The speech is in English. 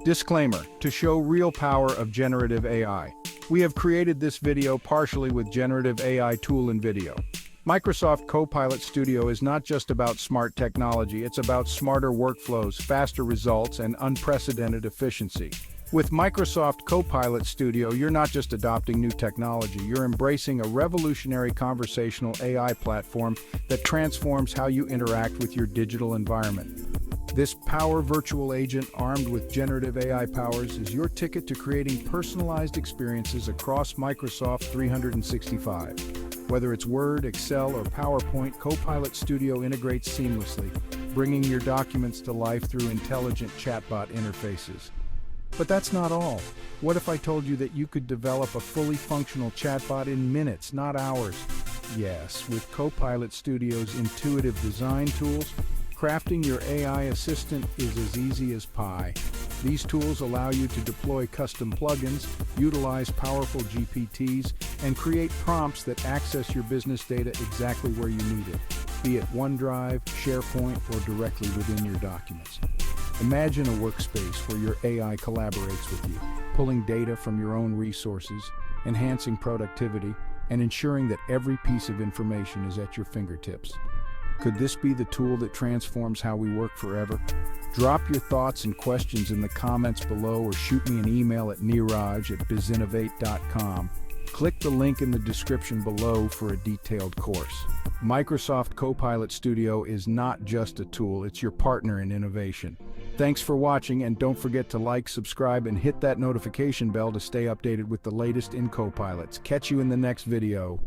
Disclaimer: to show real power of generative AI. We have created this video partially with generative AI tool and video. Microsoft Copilot Studio is not just about smart technology, it's about smarter workflows, faster results, and unprecedented efficiency. With Microsoft Copilot Studio, you're not just adopting new technology, you're embracing a revolutionary conversational AI platform that transforms how you interact with your digital environment. This power virtual agent armed with generative AI powers is your ticket to creating personalized experiences across Microsoft 365. Whether it's Word, Excel, or PowerPoint, Copilot Studio integrates seamlessly, bringing your documents to life through intelligent chatbot interfaces. But that's not all. What if I told you that you could develop a fully functional chatbot in minutes, not hours? Yes, with Copilot Studio's intuitive design tools, crafting your AI assistant is as easy as pie. These tools allow you to deploy custom plugins, utilize powerful GPTs, and create prompts that access your business data exactly where you need it, be it OneDrive, SharePoint, or directly within your documents. Imagine a workspace where your AI collaborates with you, pulling data from your own resources, enhancing productivity, and ensuring that every piece of information is at your fingertips. Could this be the tool that transforms how we work forever? Drop your thoughts and questions in the comments below or shoot me an email at niraj@bizinnovate.com. Click the link in the description below for a detailed course. Microsoft Copilot Studio is not just a tool, it's your partner in innovation. Thanks for watching, and don't forget to like, subscribe, and hit that notification bell to stay updated with the latest in Copilots. Catch you in the next video.